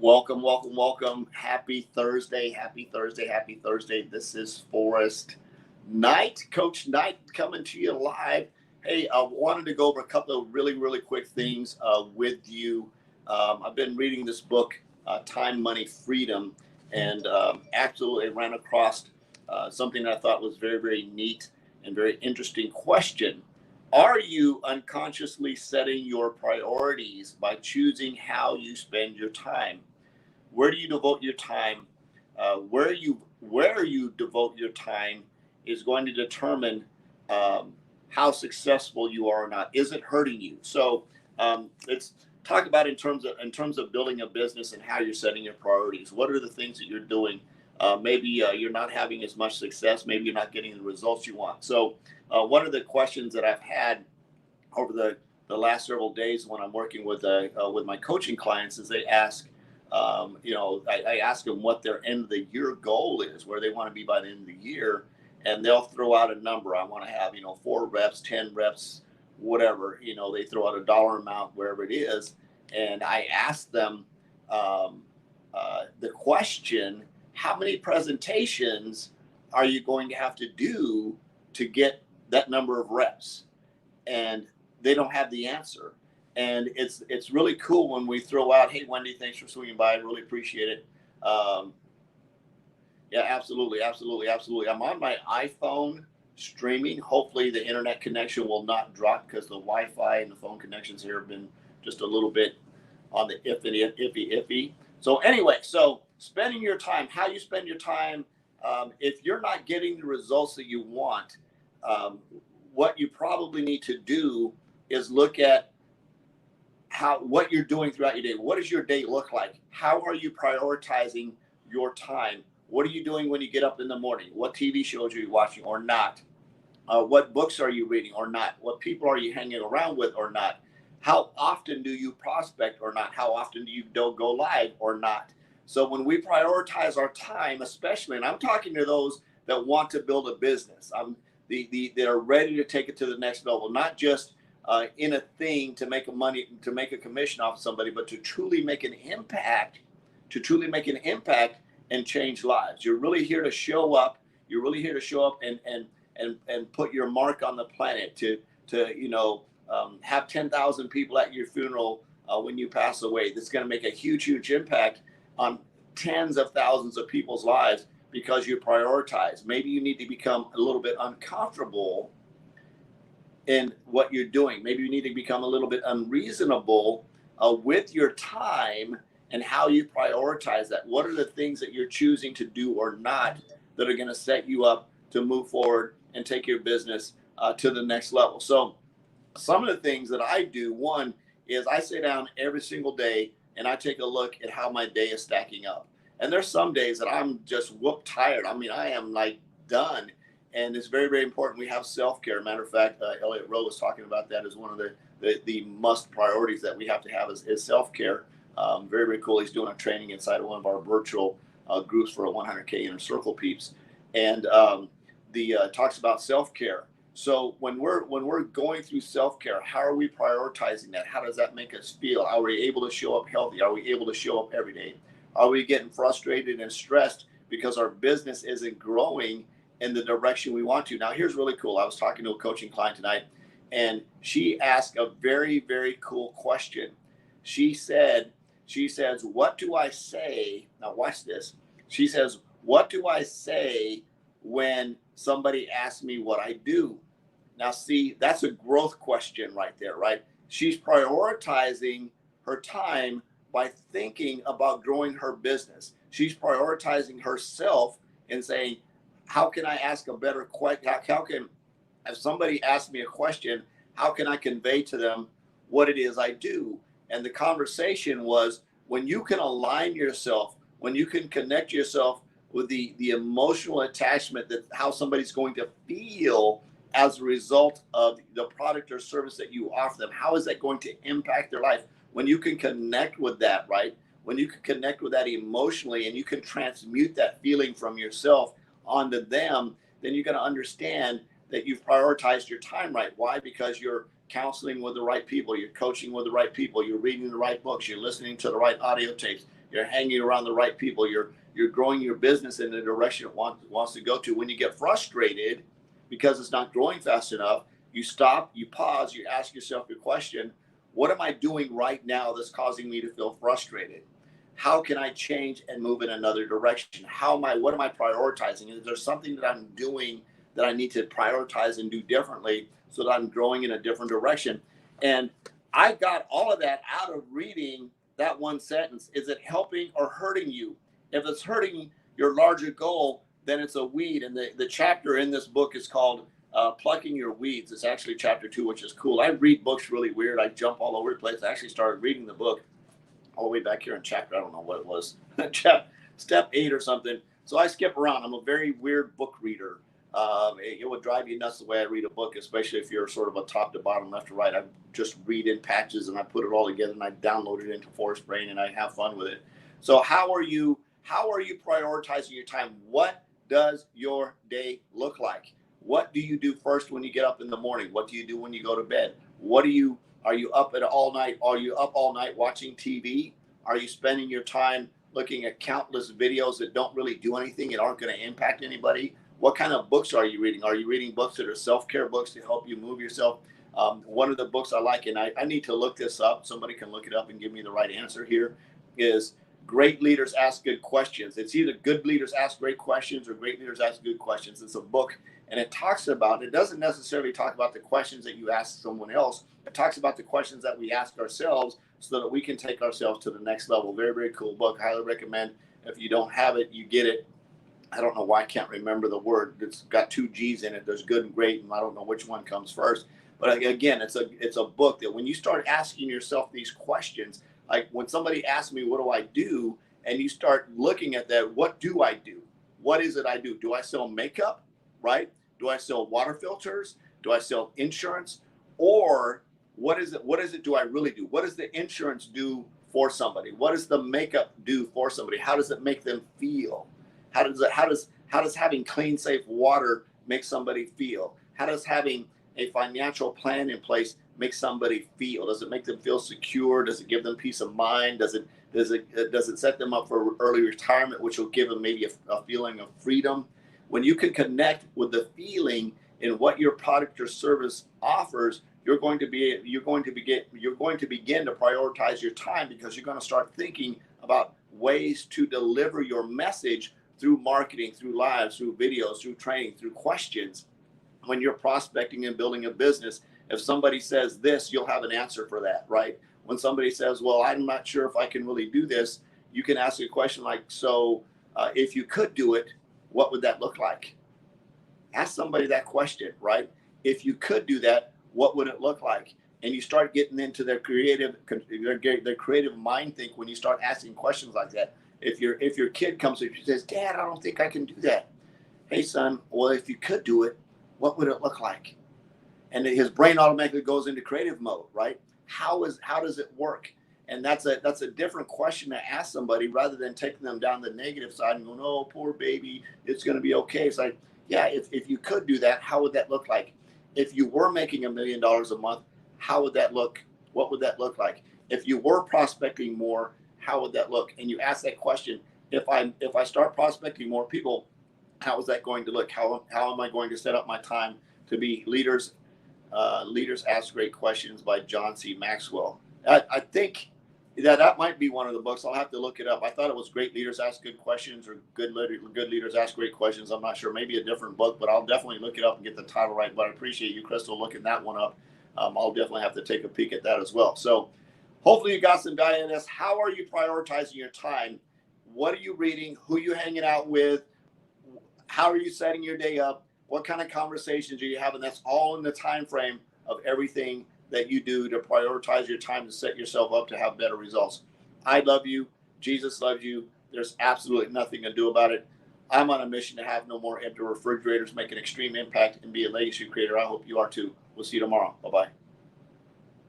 Welcome, welcome, welcome. Happy Thursday, happy Thursday, happy Thursday. This is Forrest Knight, Coach Knight, coming to you live. Hey, I wanted to go over a couple of really quick things with you. I've been reading this book, Time, Money, Freedom, and absolutely ran across something that I thought was very neat and very interesting question. Are you unconsciously setting your priorities by choosing how you spend your time? Where do you devote your time? Where you devote your time is going to determine how successful you are or not. Is it hurting you? So let's talk about in terms of building a business and how you're setting your priorities. What are the things that you're doing? Maybe you're not having as much success. Maybe you're not getting the results you want. So one of the questions that I've had over the last several days when I'm working with my coaching clients is they ask, I ask them what their end of the year goal is, where they want to be by the end of the year, and they'll throw out a number. I want to have 4 reps, 10 reps, whatever. They throw out a dollar amount wherever it is, and I ask them the question: how many presentations are you going to have to do to get that number of reps? And they don't have the answer. And it's really cool when we throw out, hey, Wendy, thanks for swinging by. I really appreciate it. Yeah, absolutely. I'm on my iPhone streaming. Hopefully the internet connection will not drop because the Wi-Fi and the phone connections here have been just a little bit on the iffy. So anyway, so spending your time, how you spend your time, if you're not getting the results that you want, what you probably need to do is look at what you're doing throughout your day. What does your day look like? How are you prioritizing your time? What are you doing when you get up in the morning? What TV shows are you watching or not? What books are you reading or not? What people are you hanging around with or not? How often do you prospect or not? How often do you go live or not? So when we prioritize our time, especially, and I'm talking to those that want to build a business, that are ready to take it to the next level, not just in a thing to make a commission off somebody, but to truly make an impact, and change lives. You're really here to show up. You're really here to show up and put your mark on the planet. To have 10,000 people at your funeral when you pass away. That's going to make a huge impact on tens of thousands of people's lives because you prioritize. Maybe you need to become a little bit uncomfortable in what you're doing. Maybe you need to become a little bit unreasonable with your time and how you prioritize that. What are the things that you're choosing to do or not that are going to set you up to move forward and take your business to the next level? So some of the things that I do, one is I sit down every single day and I take a look at how my day is stacking up. And there's some days that I'm just whoop tired. I mean, I am like done. And it's very important. We have self-care. Matter of fact, Elliot Rowe was talking about that as one of the must priorities that we have to have is self-care. Very cool. He's doing a training inside of one of our virtual groups for a 100K Inner Circle peeps. And talks about self-care. So when we're going through self-care, how are we prioritizing that? How does that make us feel? Are we able to show up healthy? Are we able to show up every day? Are we getting frustrated and stressed because our business isn't growing in the direction we want to? Now, here's really cool. I was talking to a coaching client tonight, and she asked a very cool question. She says, what do I say? Now, watch this. She says, what do I say when somebody asks me what I do? Now, see, that's a growth question right there, right? She's prioritizing her time by thinking about growing her business. She's prioritizing herself and saying, how can I ask a better question? How can, if somebody asks me a question, how can I convey to them what it is I do? And the conversation was, when you can align yourself, when you can connect yourself with the emotional attachment that how somebody's going to feel as a result of the product or service that you offer them, how is that going to impact their life? When you can connect with that, right? When you can connect with that emotionally and you can transmute that feeling from yourself onto them, then you're going to understand that you've prioritized your time right. Why? Because you're counseling with the right people, you're coaching with the right people, you're reading the right books, you're listening to the right audio tapes, You're hanging around the right people. You're growing your business in the direction it wants to go to. When you get frustrated because it's not growing fast enough, you stop, you pause, you ask yourself your question: what am I doing right now that's causing me to feel frustrated? How can I change and move in another direction? What am I prioritizing? Is there something that I'm doing that I need to prioritize and do differently so that I'm growing in a different direction? And I got all of that out of reading that one sentence. Is it helping or hurting you? If it's hurting your larger goal, then it's a weed. And the chapter in this book is called Plucking Your Weeds. It's actually chapter 2, which is cool. I read books really weird. I jump all over the place. I actually started reading the book all the way back here in chapter, I don't know what it was, step 8 or something. So I skip around. I'm a very weird book reader. It would drive you nuts the way I read a book, especially if you're sort of a top to bottom, left to right. I just read in patches and I put it all together and I download it into Forest Brain and I have fun with it. So how are you prioritizing your time? What does your day look like? What do you do first when you get up in the morning? What do you do when you go to bed? Are you up all night? Are you up all night watching TV? Are you spending your time looking at countless videos that don't really do anything and aren't going to impact anybody? What kind of books are you reading? Are you reading books that are self-care books to help you move yourself? One of the books I like, and I need to look this up. Somebody can look it up and give me the right answer here, is Great Leaders Ask Good Questions. It's either Good Leaders Ask Great Questions or Great Leaders Ask Good Questions. It's a book, and it doesn't necessarily talk about the questions that you ask someone else. It talks about the questions that we ask ourselves so that we can take ourselves to the next level. Very, very cool book. Highly recommend. If you don't have it, you get it. I don't know why I can't remember the word. It's got 2 G's in it. There's good and great, and I don't know which one comes first. But again, it's a book that when you start asking yourself these questions, like when somebody asks me, what do I do? And you start looking at that, what do I do? What is it I do? Do I sell makeup, right? Do I sell water filters? Do I sell insurance? Or what is it do I really do? What does the insurance do for somebody? What does the makeup do for somebody? How does it make them feel? How does having clean, safe water make somebody feel? How does having a financial plan in place make somebody feel? Does it make them feel secure? Does it give them peace of mind? Does it set them up for early retirement, which will give them maybe a feeling of freedom? When you can connect with the feeling in what your product or service offers, you're going to begin to prioritize your time, because you're going to start thinking about ways to deliver your message through marketing, through lives, through videos, through training, through questions. When you're prospecting and building a business, if somebody says this, you'll have an answer for that, right? When somebody says, well, I'm not sure if I can really do this, you can ask a question like, so if you could do it, what would that look like? Ask somebody that question, right? If you could do that, what would it look like? And you start getting into their creative mind think when you start asking questions like that. If your kid comes to you and says, Dad, I don't think I can do that. Hey, son, well, if you could do it, what would it look like? And his brain automatically goes into creative mode, right? How does it work? And that's a different question to ask somebody, rather than taking them down the negative side and going, oh, poor baby, it's going to be okay. It's like, yeah, if you could do that, how would that look like? If you were making $1 million a month, how would that look? What would that look like? If you were prospecting more, how would that look? And you ask that question. If I start prospecting more people, how is that going to look? How am I going to set up my time to be leaders? Leaders Ask Great Questions by John C. Maxwell. I think that might be one of the books. I'll have to look it up. I thought it was Great Leaders Ask Good Questions, or Good Leaders Ask Great Questions. I'm not sure. Maybe a different book, but I'll definitely look it up and get the title right. But I appreciate you, Crystal, looking that one up. I'll definitely have to take a peek at that as well. So hopefully you got some value in this. How are you prioritizing your time? What are you reading? Who are you hanging out with? How are you setting your day up? What kind of conversations are you having? That's all in the time frame of everything that you do to prioritize your time to set yourself up to have better results. I love you. Jesus loves you. There's absolutely nothing to do about it. I'm on a mission to have no more empty refrigerators, make an extreme impact, and be a legacy creator. I hope you are too. We'll see you tomorrow. Bye-bye.